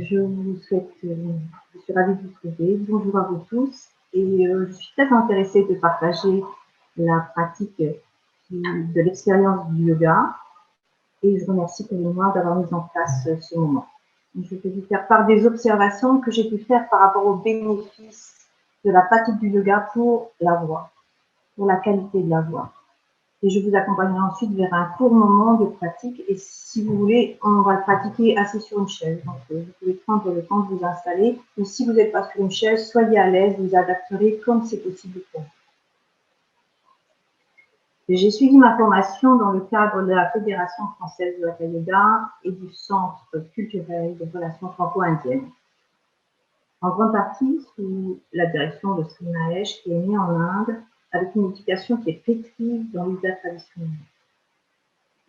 Je suis ravie de vous trouver. Bonjour à vous tous. Et je suis très intéressée de partager la pratique de l'expérience du yoga. Et je remercie pour moi d'avoir mis en place ce moment. Je vais vous faire part des observations que j'ai pu faire par rapport aux bénéfices de la pratique du yoga pour la voix, pour la qualité de la voix. Et je vous accompagnerai ensuite vers un court moment de pratique. Et si vous voulez, on va le pratiquer assis sur une chaise. Donc, vous pouvez prendre le temps de vous installer. Et si vous n'êtes pas sur une chaise, soyez à l'aise, vous adapterez comme c'est possible pour vous. J'ai suivi ma formation dans le cadre de la Fédération française de Hatha Yoga et du Centre culturel de relations franco-indiennes. En grande partie sous la direction de Sri Mahesh, qui est né en Inde, avec une éducation qui est pétrie dans l'usage traditionnel.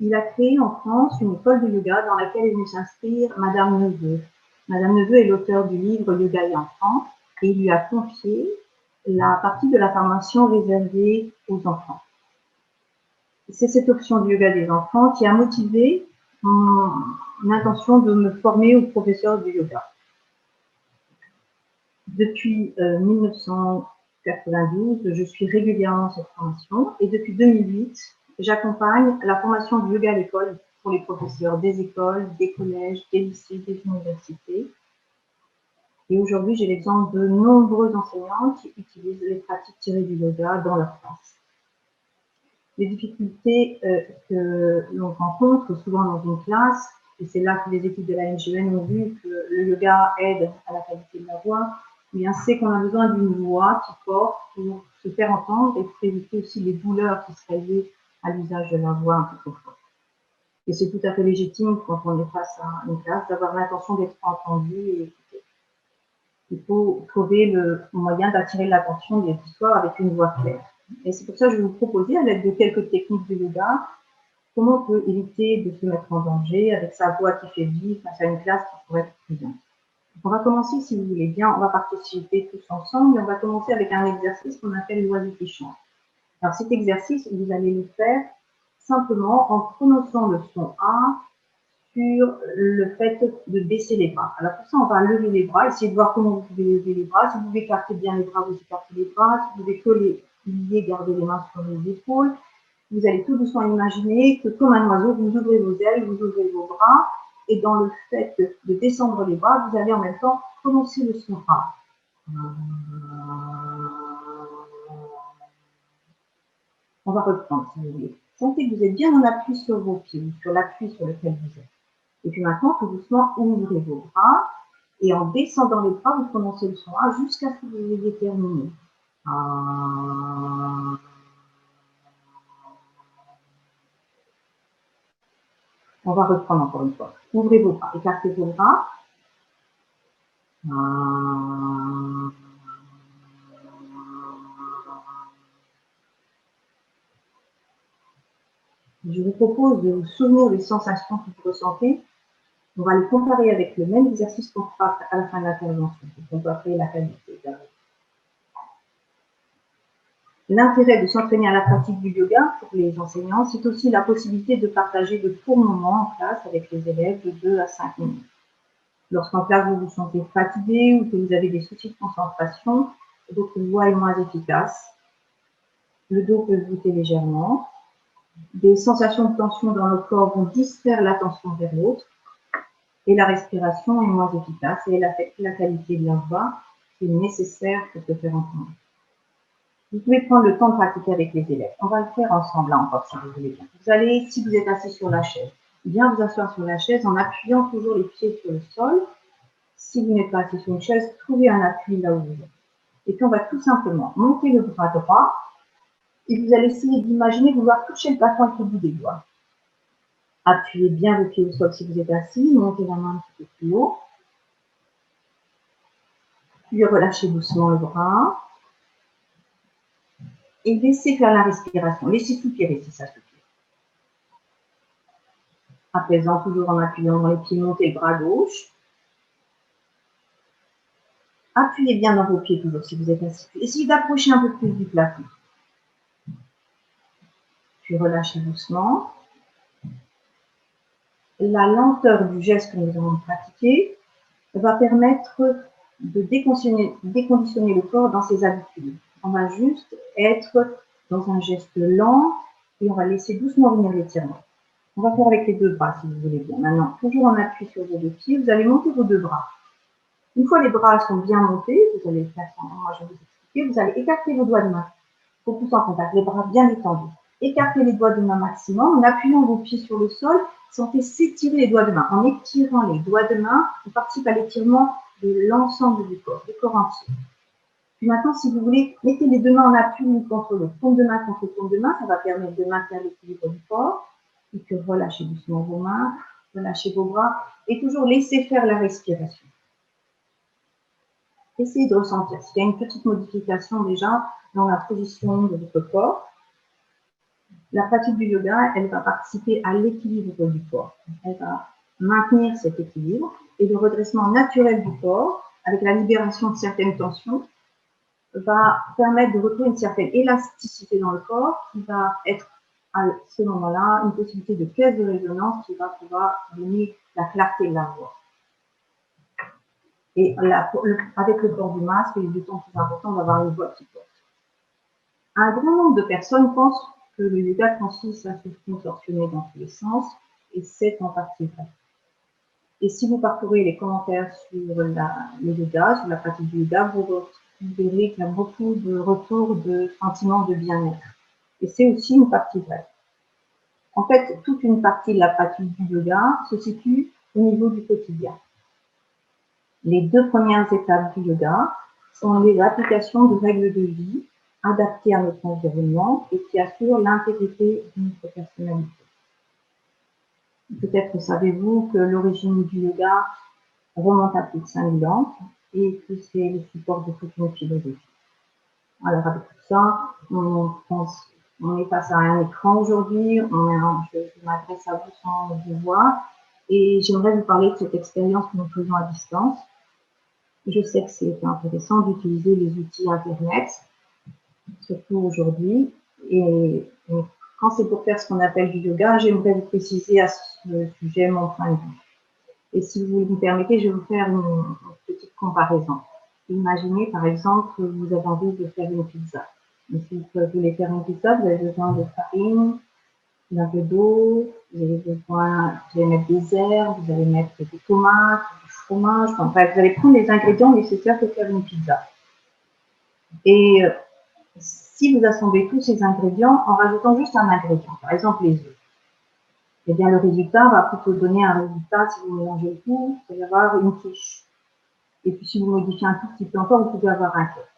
Il a créé en France une école de yoga dans laquelle est venue s'inscrire Madame Neveu. Madame Neveu est l'auteur du livre Yoga et enfants et il lui a confié la partie de la formation réservée aux enfants. C'est cette option du yoga des enfants qui a motivé mon intention de me former au professeur du yoga. Depuis 1992, je suis régulièrement cette formation et depuis 2008, j'accompagne la formation du yoga à l'école pour les professeurs des écoles, des collèges, des lycées, des universités. Et aujourd'hui, j'ai l'exemple de nombreux enseignants qui utilisent les pratiques tirées du yoga dans leur classe. Les difficultés que l'on rencontre souvent dans une classe, et c'est là que les équipes de la NGN ont vu que le yoga aide à la qualité de la voix, c'est qu'on a besoin d'une voix qui porte pour se faire entendre et pour éviter aussi les douleurs qui seraient liées à l'usage de la voix un peu trop forte. Et c'est tout à fait légitime quand on est face à une classe d'avoir l'intention d'être entendu et écouté. Il faut trouver le moyen d'attirer l'attention des auditeurs avec une voix claire. Et c'est pour ça que je vais vous proposer, à l'aide de quelques techniques de yoga, comment on peut éviter de se mettre en danger avec sa voix qui fait vivre face à une classe qui pourrait être prudente. On va commencer, si vous voulez bien, on va participer tous ensemble et on va commencer avec un exercice qu'on appelle l'oiseau qui chante. Alors cet exercice, vous allez le faire simplement en prononçant le son A sur le fait de baisser les bras. Alors pour ça, on va lever les bras, essayer de voir comment vous pouvez lever les bras. Si vous pouvez écarter bien les bras, vous écartez les bras. Si vous pouvez que les plier, garder les mains sur les épaules. Vous allez tout doucement imaginer que comme un oiseau, vous ouvrez vos ailes, vous ouvrez vos bras. Et dans le fait de descendre les bras, vous allez en même temps prononcer le son A. On va reprendre si vous voulez. Sentez que vous êtes bien en appui sur vos pieds, sur l'appui sur lequel vous êtes. Et puis maintenant, tout doucement, ouvrez vos bras. Et en descendant les bras, vous prononcez le son A jusqu'à ce que vous ayez terminé. On va reprendre encore une fois. Ouvrez vos bras, écartez vos bras. Je vous propose de vous souvenir des sensations que vous ressentez. On va les comparer avec le même exercice qu'on fera à la fin de l'intervention, pour comparer la qualité. L'intérêt de s'entraîner à la pratique du yoga pour les enseignants, c'est aussi la possibilité de partager de courts moments en classe avec les élèves de 2 à 5 minutes. Lorsqu'en classe vous vous sentez fatigué ou que vous avez des soucis de concentration, votre voix est moins efficace, le dos peut se voûter légèrement, des sensations de tension dans le corps vont distraire l'attention vers l'autre, et la respiration est moins efficace et elle affecte la qualité de la voix qui est nécessaire pour se faire entendre. Vous pouvez prendre le temps de pratiquer avec les élèves. On va le faire ensemble là encore si vous voulez bien. Vous allez, si vous êtes assis sur la chaise, bien vous asseoir sur la chaise en appuyant toujours les pieds sur le sol. Si vous n'êtes pas assis sur une chaise, trouvez un appui là où vous êtes. Et puis on va tout simplement monter le bras droit et vous allez essayer d'imaginer vouloir toucher le plafond avec le bout des doigts. Appuyez bien vos pieds au sol si vous êtes assis, montez la main un petit peu plus haut. Puis relâchez doucement le bras. Et laissez faire la respiration. Laissez soupirer si ça soupire. À présent, toujours en appuyant dans les pieds, montez le bras gauche. Appuyez bien dans vos pieds toujours si vous êtes assis. Essayez d'approcher un peu plus du plafond. Puis relâchez doucement. La lenteur du geste que nous allons pratiquer va permettre de déconditionner le corps dans ses habitudes. On va juste être dans un geste lent et on va laisser doucement venir l'étirement. On va faire avec les deux bras, si vous voulez bien. Maintenant, toujours en appui sur vos deux pieds, vous allez monter vos deux bras. Une fois les bras sont bien montés, vous allez le faire sans moi, je vais vous expliquer, vous allez écarter vos doigts de main. Vos pouces en contact, les bras bien détendus. Écartez les doigts de main maximum en appuyant vos pieds sur le sol. Sentez s'étirer les doigts de main. En étirant les doigts de main, on participe à l'étirement de l'ensemble du corps entier. Puis maintenant, si vous voulez, mettez les deux mains en appui contre le paume de main contre le paume de main. Ça va permettre de maintenir l'équilibre du corps. Et puis relâchez doucement vos mains, relâchez vos bras et toujours laissez faire la respiration. Essayez de ressentir s'il y a une petite modification déjà dans la position de votre corps. La pratique du yoga, elle va participer à l'équilibre du corps. Elle va maintenir cet équilibre et le redressement naturel du corps, avec la libération de certaines tensions, va permettre de retrouver une certaine élasticité dans le corps qui va être à ce moment-là une possibilité de caisse de résonance qui va pouvoir donner la clarté de la voix. Et avec le port du masque, il est d'autant plus important d'avoir une voix qui porte. Un grand nombre de personnes pensent que le yoga consiste à se contorsionner dans tous les sens, et c'est en partie vrai. Et si vous parcourez les commentaires sur le yoga, sur la pratique du yoga, vous verrez qu'il y a beaucoup de retours de sentiments de bien-être. Et c'est aussi une partie vraie. En fait, toute une partie de la pratique du yoga se situe au niveau du quotidien. Les deux premières étapes du yoga sont les applications de règles de vie adaptées à notre environnement et qui assurent l'intégrité de notre personnalité. Peut-être savez-vous que l'origine du yoga remonte à plus de 5000 ans et que c'est le support de toute une philosophie. Alors avec tout ça, on est face à un écran aujourd'hui, je m'adresse à vous sans vous voir et j'aimerais vous parler de cette expérience que nous faisons à distance. Je sais que c'est intéressant d'utiliser les outils Internet, surtout aujourd'hui. Et quand c'est pour faire ce qu'on appelle du yoga, j'aimerais vous préciser à ce sujet mon point de vue. Et si vous me permettez, je vais vous faire une petite comparaison. Imaginez par exemple que vous avez envie de faire une pizza. Et si vous voulez faire une pizza, vous avez besoin de farine, d'un peu d'eau, vous allez mettre des herbes, vous allez mettre des tomates, du fromage, enfin, vous allez prendre les ingrédients nécessaires pour faire une pizza. Et si vous assemblez tous ces ingrédients en rajoutant juste un ingrédient, par exemple les œufs, eh bien le résultat va plutôt donner un résultat, si vous mélangez le tout, vous allez avoir une quiche. Et puis si vous modifiez un tout petit peu encore, vous pouvez avoir un cake.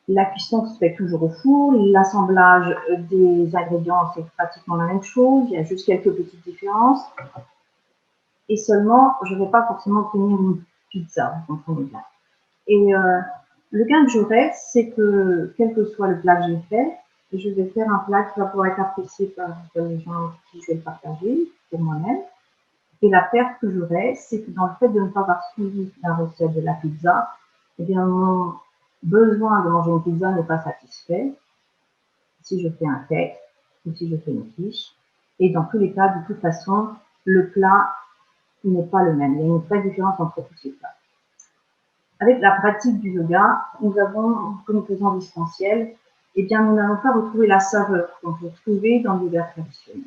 La cuisson se fait toujours au four, l'assemblage des ingrédients c'est pratiquement la même chose, il y a juste quelques petites différences. Et seulement, je ne vais pas forcément obtenir une pizza, vous comprenez bien. Et le gain que j'aurai, c'est que, quel que soit le plat que j'ai fait, je vais faire un plat qui va pouvoir être apprécié par les gens avec qui je vais le partager, pour moi-même. Et la perte que j'aurai, c'est que dans le fait de ne pas avoir suivi la recette de la pizza, eh bien, mon besoin de manger une pizza n'est pas satisfait si je fais un cake ou si je fais une quiche. Et dans tous les cas, de toute façon, le plat n'est pas le même. Il y a une vraie différence entre tous ces plats. Avec la pratique du yoga, nous avons, comme nous faisons en distanciel, eh bien, nous n'allons pas retrouver la saveur qu'on peut trouver dans le yoga traditionnel.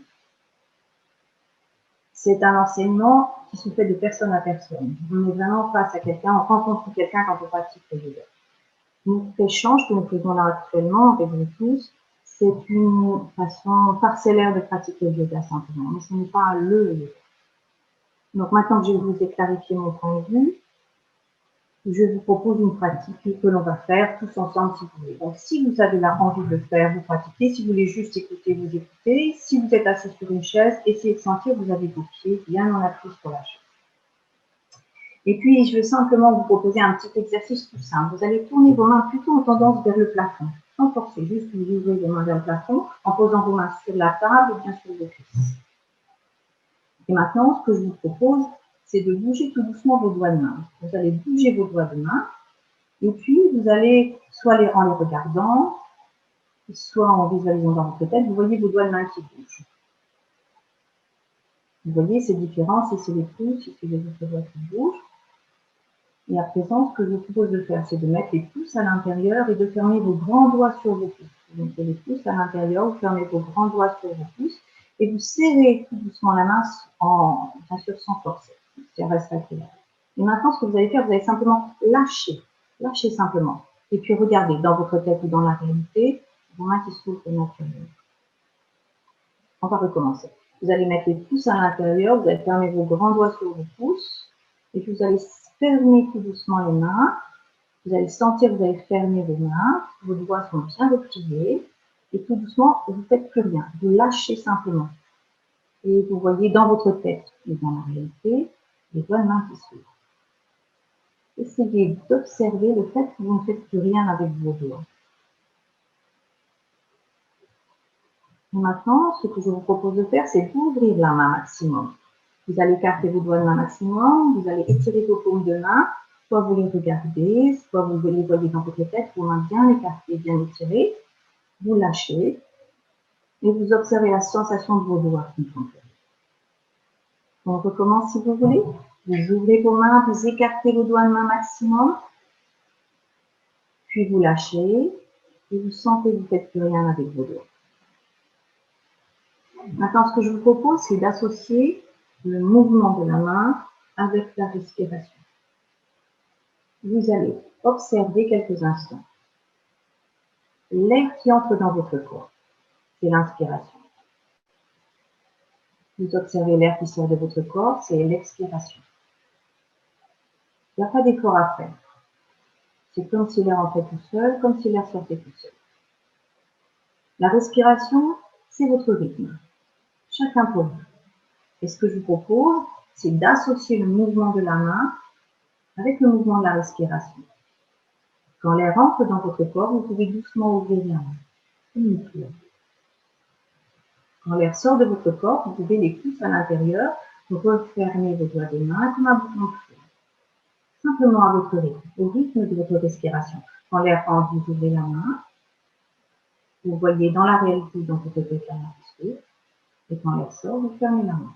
C'est un enseignement qui se fait de personne à personne. On est vraiment face à quelqu'un, on rencontre quelqu'un quand on pratique le yoga. Notre échange que nous faisons là actuellement avec vous tous, c'est une façon parcellaire de pratiquer le yoga simplement, mais ce n'est pas le yoga. Donc maintenant que je vous ai clarifié mon point de vue, je vous propose une pratique que l'on va faire tous ensemble si vous voulez. Donc si vous avez envie de le faire, vous pratiquez. Si vous voulez juste écouter, vous écoutez. Si vous êtes assis sur une chaise, essayez de sentir que vous avez vos pieds bien en appui sur la chaise. Et puis, je vais simplement vous proposer un petit exercice tout simple. Vous allez tourner vos mains plutôt en tendance vers le plafond, sans forcer, juste vous ouvrez vos mains vers le plafond en posant vos mains sur la table ou bien sur vos cuisses. Et maintenant, ce que je vous propose, c'est de bouger tout doucement vos doigts de main. Vous allez bouger vos doigts de main et puis vous allez, soit en les regardant, soit en visualisant dans votre tête, vous voyez vos doigts de main qui bougent. Vous voyez, c'est différent si c'est les pouces, si c'est les autres doigts qui bougent. Et à présent, ce que je vous propose de faire, c'est de mettre les pouces à l'intérieur et de fermer vos grands doigts sur vos pouces. Vous mettez les pouces à l'intérieur, vous fermez vos grands doigts sur vos pouces et vous serrez tout doucement la main, bien sûr sans forcer. Ça reste agréable. Et maintenant, ce que vous allez faire, vous allez simplement lâcher. Lâcher simplement. Et puis regardez dans votre tête ou dans la réalité, vos mains qui s'ouvrent naturellement. On va recommencer. Vous allez mettre les pouces à l'intérieur, vous allez fermer vos grands doigts sur vos pouces et puis vous allez fermer tout doucement les mains. Vous allez sentir, vous allez fermer vos mains, vos doigts sont bien repliés et tout doucement, vous ne faites plus rien. Vous lâchez simplement. Et vous voyez dans votre tête et dans la réalité, les doigts de main qui s'ouvrent. Essayez d'observer le fait que vous ne faites plus rien avec vos doigts. Et maintenant, ce que je vous propose de faire, c'est d'ouvrir la main maximum. Vous allez écarter vos doigts de main maximum, vous allez étirer vos paumes de main, soit vous les regardez, soit vous les voyez dans votre tête, vos mains bien écartées, bien étirées, vous lâchez et vous observez la sensation de vos doigts qui font. On recommence si vous voulez. Vous ouvrez vos mains, vous écartez vos doigts de main maximum, puis vous lâchez et vous sentez que vous ne faites plus rien avec vos doigts. Maintenant, ce que je vous propose, c'est d'associer le mouvement de la main avec la respiration. Vous allez observer quelques instants. L'air qui entre dans votre corps, c'est l'inspiration. Vous observez l'air qui sort de votre corps, c'est l'expiration. Il n'y a pas d'effort à faire. C'est comme si l'air entrait tout seul, comme si l'air sortait tout seul. La respiration, c'est votre rythme. Chacun pour vous. Et ce que je vous propose, c'est d'associer le mouvement de la main avec le mouvement de la respiration. Quand l'air entre dans votre corps, vous pouvez doucement ouvrir la main, comme une fleur. Quand l'air sort de votre corps, vous pouvez les pouces à l'intérieur, vous refermez vos doigts des mains comme un bouton de fleur. Simplement à votre rythme, au rythme de votre respiration. Quand l'air entre, vous ouvrez la main. Vous voyez dans la réalité, dans votre tête, la main qui s'ouvre. Et quand l'air sort, vous fermez la main.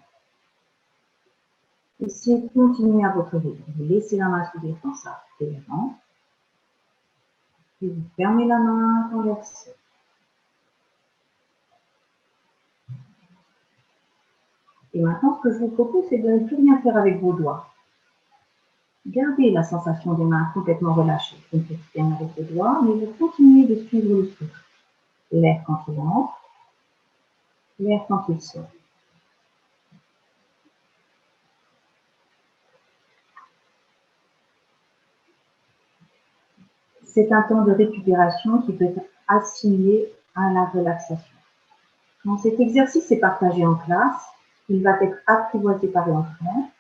Essayez de continuer à votre rythme. Vous laissez la main s'ouvrir quand ça rentre. Et vous fermez la main quand l'air sort. Et maintenant, ce que je vous propose, c'est de ne plus rien faire avec vos doigts. Gardez la sensation des mains complètement relâchées. Vous ne faites rien avec vos doigts, mais vous continuez de suivre le souffle. L'air quand il entre, l'air quand il sort. C'est un temps de récupération qui peut être assimilé à la relaxation. Quand cet exercice est partagé en classe, il va être apprivoisé par l'enfant.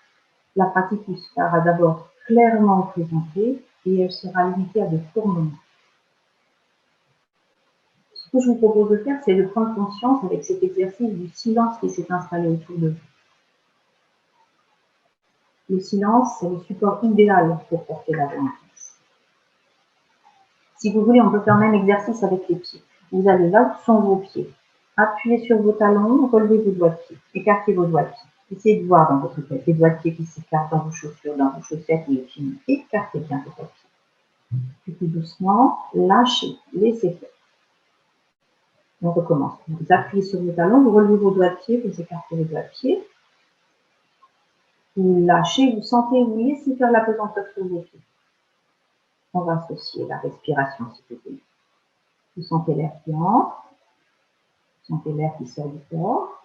La pratique lui sera d'abord clairement présentée et elle sera limitée à de courts moments. Ce que je vous propose de faire, c'est de prendre conscience avec cet exercice du silence qui s'est installé autour de vous. Le silence, c'est le support idéal pour porter la conscience. Si vous voulez, on peut faire le même exercice avec les pieds. Vous allez là où sont vos pieds. Appuyez sur vos talons, relevez vos doigts de pied, écartez vos doigts de pied. Essayez de voir dans votre tête les doigts de pied qui s'écartent dans vos chaussures, dans vos chaussettes ou les pieds. Écartez bien vos doigts de pied. Puis tout doucement, lâchez, laissez faire. On recommence. Vous appuyez sur vos talons, vous relevez vos doigts de pied, vous écartez les doigts de pied. Vous lâchez, vous sentez, vous laissez faire la pesanteur sur vos pieds. On va associer la respiration, s'il vous plaît. Vous sentez l'air qui entre, vous sentez l'air qui sort du corps.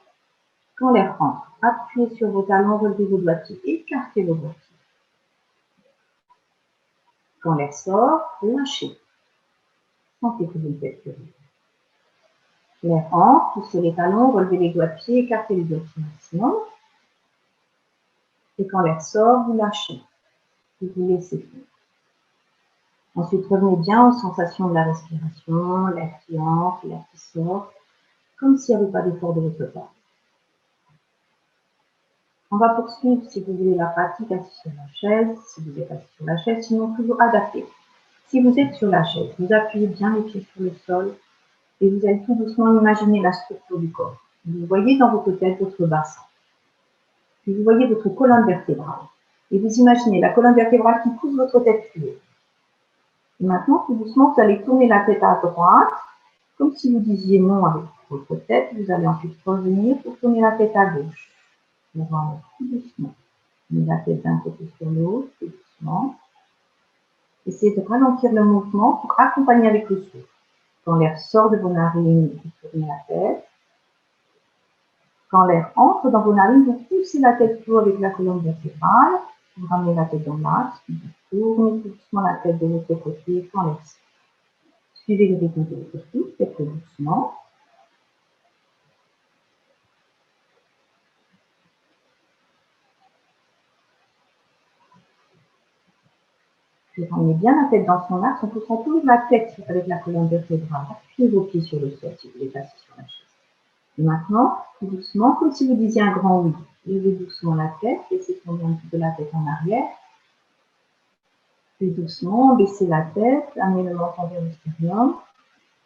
Quand l'air rentre, appuyez sur vos talons, relevez vos doigts de pied, écartez vos doigts de pied. Quand l'air sort, lâchez. Sentez que vous ne faites plus rien. L'air entre, poussez les talons, relevez les doigts de pied, écartez les doigts de pied maximum. Et quand l'air sort, vous lâchez. Et vous laissez faire. Ensuite, revenez bien aux sensations de la respiration, l'air qui entre, l'air qui sort, comme s'il n'y avait pas d'effort de votre part. On va poursuivre, si vous voulez, la pratique assis sur la chaise, si vous êtes assis sur la chaise, sinon toujours adapté. Si vous êtes sur la chaise, vous appuyez bien les pieds sur le sol et vous allez tout doucement imaginer la structure du corps. Vous voyez dans votre tête votre bassin. Puis vous voyez votre colonne vertébrale. Et vous imaginez la colonne vertébrale qui pousse votre tête plus haut. Et maintenant, tout doucement, vous allez tourner la tête à droite, comme si vous disiez non avec votre tête. Vous allez ensuite revenir pour tourner la tête à gauche. Vous allez tout doucement. Tourner la tête d'un côté sur l'autre, tout doucement. Essayez de ralentir le mouvement pour accompagner avec le souffle. Quand l'air sort de vos narines, vous tournez la tête. Quand l'air entre dans vos narines, vous poussez la tête plus haut avec la colonne vertébrale. Vous ramenez la tête dans l'axe, vous tournez tout doucement la tête de l'autre côté quand l'air sort. Suivez le rythme de votre souffle, faites-le doucement. Puis ramenez bien la tête dans son axe en poussant toujours la tête avec la colonne vertébrale. Appuyez vos pieds sur le sol si vous voulez passer sur la chaise. Et maintenant, tout doucement, comme si vous disiez un grand oui. Levez doucement la tête, laissez tomber un petit peu la tête en arrière. Puis doucement, baissez la tête, amenez le menton vers le sternum,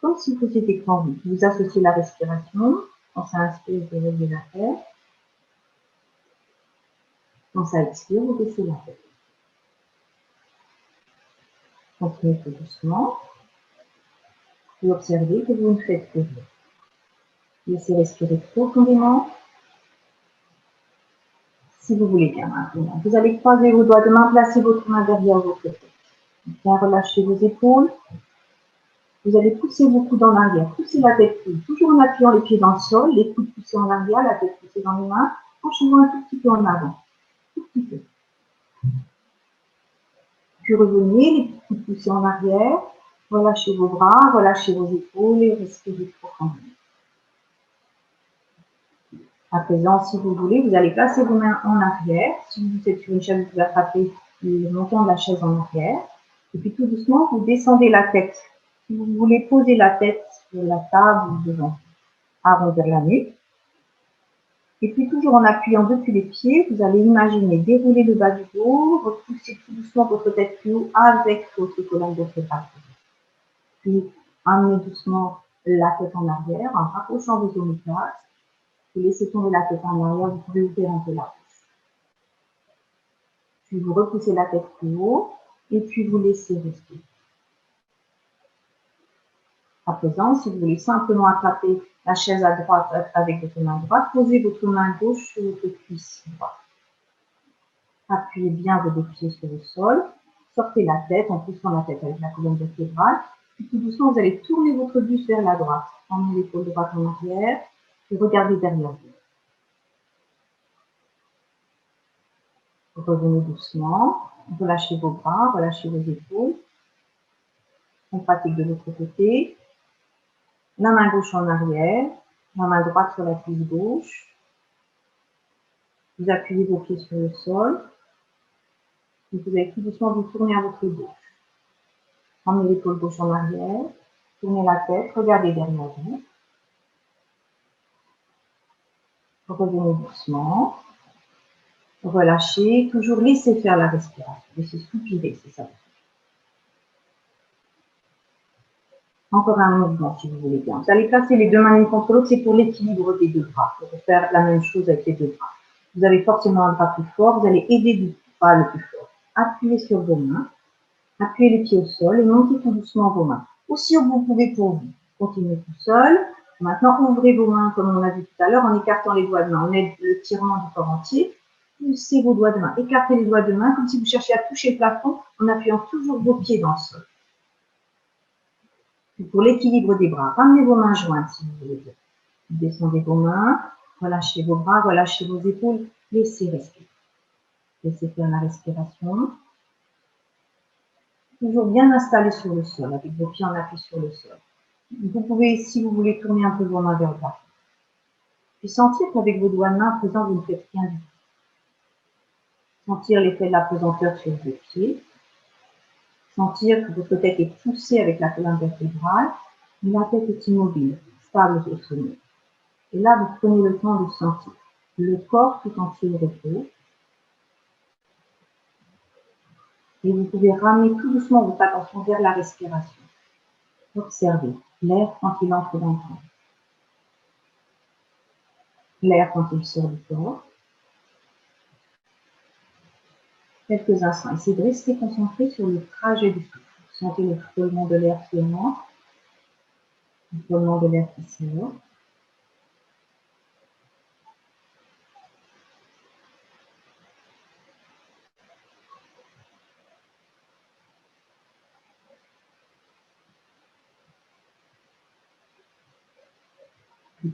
comme si vous faisiez des grands oui. Vous associez la respiration. Quand ça inspire, vous relevez la tête. Quand ça expire, vous baissez la tête. Continuez tout doucement. Vous observez que vous ne faites que rien. Laissez respirer profondément. Si vous voulez bien maintenant. Vous allez croiser vos doigts de main, placer votre main derrière votre tête. Bien relâcher vos épaules. Vous allez pousser vos coudes en arrière, pousser la tête plus, toujours en appuyant les pieds dans le sol, les coudes poussés en arrière, la tête poussée dans les mains, penchez-vous un tout petit peu en avant, tout petit peu. Puis revenez, les coudes poussés en arrière, relâchez vos bras, relâchez vos épaules et respirez profondément. À présent, si vous voulez, vous allez placer vos mains en arrière. Si vous êtes sur une chaise, vous attrapez le montant de la chaise en arrière. Et puis tout doucement, vous descendez la tête. Si vous voulez poser la tête sur la table, vous devez arrondir la nuque. Et puis toujours en appuyant depuis les pieds, vous allez imaginer dérouler le bas du dos, repousser tout doucement votre tête plus haut avec votre colonne vertébrale. Puis amenez doucement la tête en arrière en rapprochant vos omoplates. Vous laissez tomber la tête en arrière, vous pouvez ouvrir un peu la bouche. Puis vous repoussez la tête plus haut et puis vous laissez respirer. À présent, si vous voulez simplement attraper la chaise à droite avec votre main droite, posez votre main gauche sur votre cuisse droite. Appuyez bien vos deux pieds sur le sol, sortez la tête en poussant la tête avec la colonne vertébrale, puis tout doucement vous allez tourner votre buste vers la droite, emmenez l'épaule droite en arrière et regardez derrière vous. Revenez doucement, relâchez vos bras, relâchez vos épaules. On pratique de l'autre côté. La main gauche en arrière, la main droite sur la cuisse gauche. Vous appuyez vos pieds sur le sol. Et vous allez tout doucement vous tourner à votre gauche. Emmenez l'épaule gauche en arrière, tournez la tête, regardez derrière vous. Revenez doucement. Relâchez, toujours laissez faire la respiration. Laissez soupirer, c'est ça. Encore un mouvement si vous voulez bien. Vous allez placer les deux mains l'une contre l'autre, c'est pour l'équilibre des deux bras. Vous pouvez faire la même chose avec les deux bras. Vous avez forcément un bras plus fort, vous allez aider du bras le plus fort. Appuyez sur vos mains, appuyez les pieds au sol et montez tout doucement vos mains. Aussi haut que vous pouvez pour vous. Continuez tout seul. Maintenant, ouvrez vos mains comme on a vu tout à l'heure en écartant les doigts de main. On aide le tirement du corps entier. Poussez vos doigts de main, écartez les doigts de main comme si vous cherchiez à toucher le plafond en appuyant toujours vos pieds dans le sol. Pour l'équilibre des bras, ramenez vos mains jointes si vous voulez. Descendez vos mains, relâchez vos bras, relâchez vos épaules, laissez respirer. Laissez faire la respiration. Toujours bien installé sur le sol, avec vos pieds en appui sur le sol. Vous pouvez, si vous voulez, tourner un peu vos mains vers le bas. Puis sentir qu'avec vos doigts de main, à présent, vous ne faites rien du tout. Sentir l'effet de la pesanteur sur vos pieds. Sentir que votre tête est poussée avec la colonne vertébrale, mais la tête est immobile, stable au sommet. Et là, vous prenez le temps de sentir le corps tout entier au repos. Et vous pouvez ramener tout doucement votre attention vers la respiration. Observez l'air quand il entre dans le corps. L'air quand il sort du corps. quelques instants. Essayez de rester concentré sur le trajet du souffle. Sentez le frôlement de l'air qui entre, le frôlement de l'air qui sort.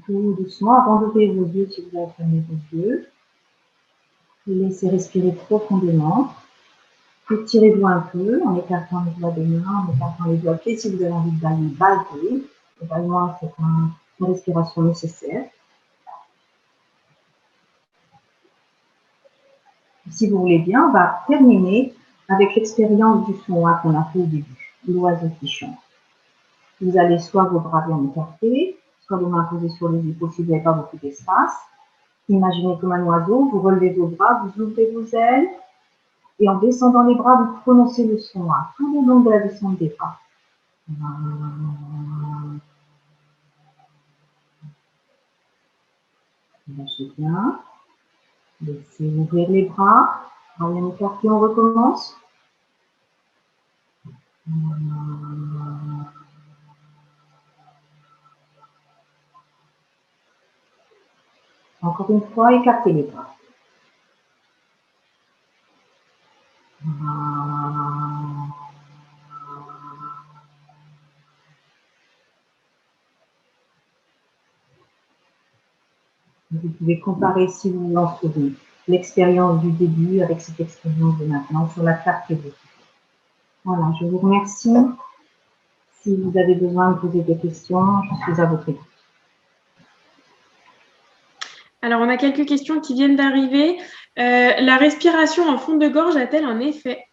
Tout doucement, avant d'ouvrir vos yeux, si vous avez fermé vos yeux, laissez respirer profondément. Étirez-vous un peu en écartant les doigts des mains, en écartant les doigts de pied. Si vous avez envie de bailler, le bâillement, c'est une respiration nécessaire. Si vous voulez bien, on va terminer avec l'expérience du son A qu'on a fait au début, l'oiseau qui chante. Vous allez soit vos bras bien écartés, soit vos mains posées sur les épaules si vous n'avez pas beaucoup d'espace. Imaginez comme un oiseau, vous relevez vos bras, vous ouvrez vos ailes, et en descendant les bras, vous prononcez le son A tout le long de la descente des bras. Lâchez bien. Laissez ouvrir les bras. En même écarté, on recommence. Encore une fois, écartez les bras. Vous pouvez comparer, si vous en souvenez, l'expérience du début avec cette expérience de maintenant sur la carte que vous. Voilà, je vous remercie. Si vous avez besoin de poser des questions, je suis à votre écoute. Alors, on a quelques questions qui viennent d'arriver. La respiration en fond de gorge a-t-elle un effet?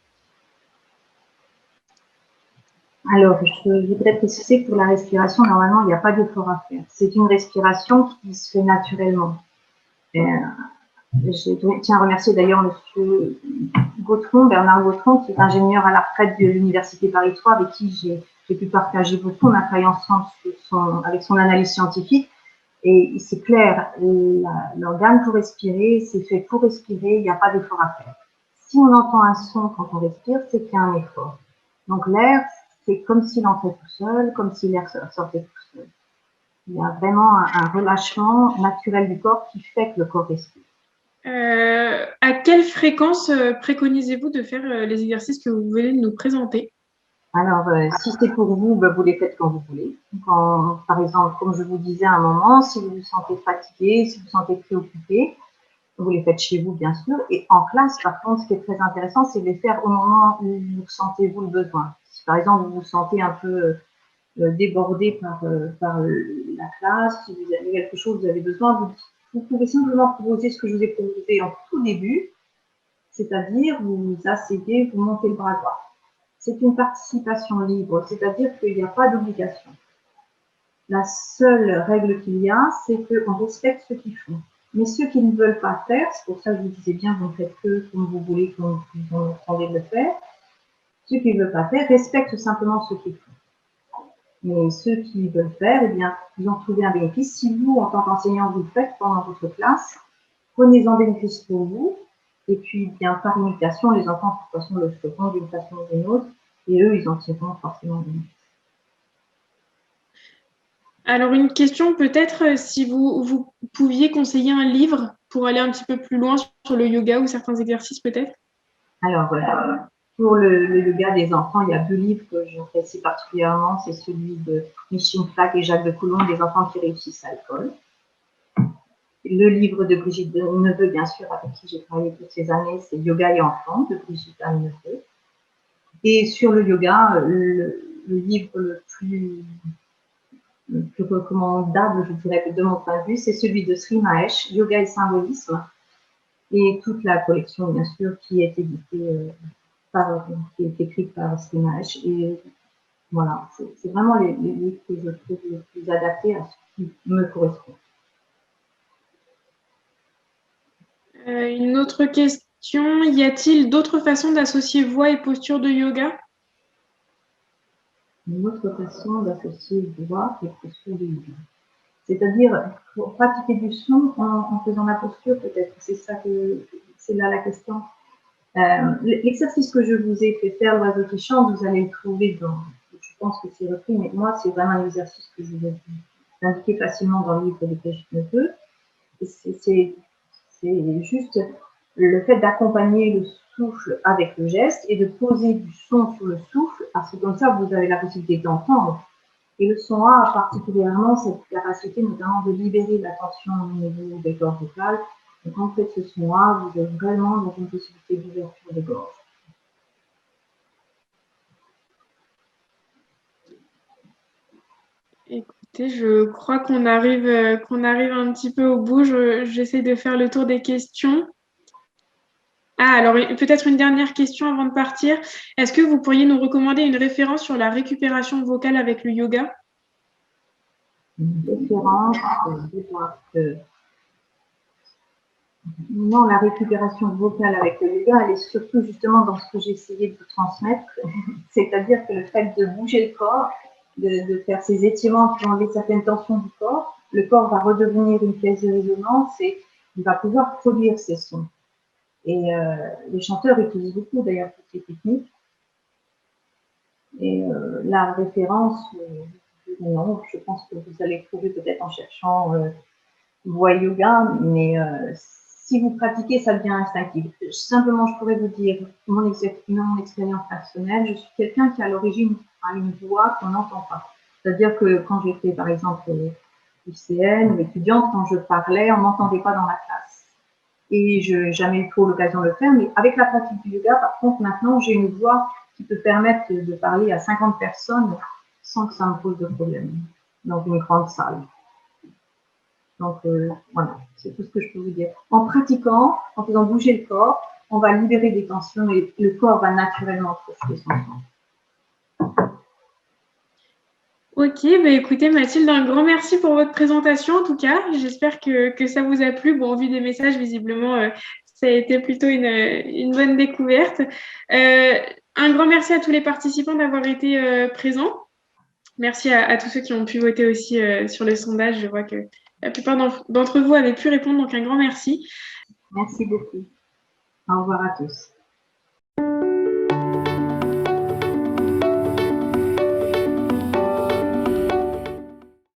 Alors, je voudrais préciser que pour la respiration, normalement, il n'y a pas d'effort à faire. C'est une respiration qui se fait naturellement. Je tiens à remercier d'ailleurs M. Gautron, Bernard Gautron, qui est ingénieur à la retraite de l'Université Paris 3, avec qui j'ai pu partager beaucoup. On a travaillé ensemble avec son analyse scientifique. Et c'est clair, l'organe pour respirer, c'est fait pour respirer, il n'y a pas d'effort à faire. Si on entend un son quand on respire, c'est qu'il y a un effort. Donc l'air, c'est comme s'il entrait tout seul, comme si l'air sortait tout seul. Il y a vraiment un relâchement naturel du corps qui fait que le corps respire. À quelle fréquence préconisez-vous de faire les exercices que vous venez de nous présenter? Alors, si c'est pour vous, ben, vous les faites quand vous voulez. Quand, par exemple, comme je vous disais à un moment, si vous vous sentez fatigué, si vous vous sentez préoccupé, vous les faites chez vous, bien sûr. Et en classe, par contre, ce qui est très intéressant, c'est de les faire au moment où vous sentez vous le besoin. Si par exemple, vous vous sentez un peu débordé par la classe, si vous avez quelque chose, vous avez besoin, vous pouvez simplement proposer ce que je vous ai proposé en tout début, c'est-à-dire vous vous asseyez, vous montez le bras droit. C'est une participation libre, c'est-à-dire qu'il n'y a pas d'obligation. La seule règle qu'il y a, c'est qu'on respecte ceux qui font. Mais ceux qui ne veulent pas faire, c'est pour ça que je vous disais bien, vous ne faites que comme vous voulez, comme vous entendez le faire. Ceux qui ne veulent pas faire respectent simplement ceux qui font. Mais ceux qui veulent faire, eh bien, ils ont trouvé un bénéfice. Si vous, en tant qu'enseignant, vous le faites pendant votre classe, prenez-en bénéfice pour vous. Et puis, bien, par imitation, les enfants, de toute façon, le feront d'une façon ou d'une autre. Et eux, ils en tireront forcément bénéfice. Alors, une question peut-être, si vous pouviez conseiller un livre pour aller un petit peu plus loin sur le yoga ou certains exercices peut-être? Alors, pour le yoga des enfants, il y a 2 livres que j'apprécie particulièrement. C'est celui de Micheline Flack et Jacques de Coulomb, des enfants qui réussissent à l'école. Le livre de Brigitte Neveu, bien sûr, avec qui j'ai travaillé toutes ces années, c'est Yoga et enfants de Brigitte Neveu. Et sur le yoga, le livre le plus recommandable, je dirais, de mon point de vue, c'est celui de Sri Mahesh, Yoga et symbolisme, et toute la collection, bien sûr, qui est éditée qui est écrite par Sri Mahesh. Et voilà, c'est vraiment les livres que je trouve les plus adaptés à ce qui me correspond. Une autre question, y a-t-il d'autres façons d'associer voix et posture de yoga? Une autre façon d'associer voix et posture de yoga. C'est-à-dire, pour pratiquer du son en faisant la posture, peut-être. C'est là la question. L'exercice que je vous ai fait faire, l'oiseau qui chante, vous allez le trouver dans, je pense que c'est repris, mais moi, c'est vraiment un exercice que je vais vous indiquer facilement dans le livre de je ne peux. C'est juste le fait d'accompagner le souffle avec le geste et de poser du son sur le souffle, parce que comme ça, vous avez la possibilité d'entendre. Et le son A a particulièrement cette capacité notamment de libérer la tension au niveau des cordes vocales. Donc quand vous faites ce son A, vous êtes vraiment dans une possibilité d'ouverture des gorges. Écoutez, je crois qu'on arrive un petit peu au bout. J'essaie de faire le tour des questions. Ah, alors peut-être une dernière question avant de partir. Est-ce que vous pourriez nous recommander une référence sur la récupération vocale avec le yoga? Une référence, non, la récupération vocale avec le yoga, elle est surtout justement dans ce que j'ai essayé de vous transmettre, c'est-à-dire que le fait de bouger le corps, de faire ces étirements pour enlever certaines tensions du corps, le corps va redevenir une pièce de résonance et il va pouvoir produire ces sons. Et les chanteurs utilisent beaucoup d'ailleurs toutes ces techniques. Et la référence, non, je pense que vous allez trouver peut-être en cherchant voix yoga, mais si vous pratiquez, ça devient instinctif. Simplement, je pourrais vous dire mon expérience personnelle. Je suis quelqu'un qui, à l'origine, a une voix qu'on n'entend pas. C'est-à-dire que quand j'étais, par exemple, lycéenne ou étudiante, quand je parlais, on m'entendait pas dans la classe. Et je n'ai jamais eu trop l'occasion de le faire, mais avec la pratique du yoga, par contre, maintenant, j'ai une voix qui peut permettre de parler à 50 personnes sans que ça me pose de problème dans une grande salle. Donc voilà, c'est tout ce que je peux vous dire. En pratiquant, en faisant bouger le corps, on va libérer des tensions et le corps va naturellement profiter son sang. Ok, bah écoutez Mathilde, un grand merci pour votre présentation en tout cas. J'espère que ça vous a plu. Bon, au vu des messages, visiblement, ça a été plutôt une bonne découverte. Un grand merci à tous les participants d'avoir été présents. Merci à tous ceux qui ont pu voter aussi sur le sondage. Je vois que la plupart d'entre vous avaient pu répondre, donc un grand merci. Merci beaucoup. Au revoir à tous.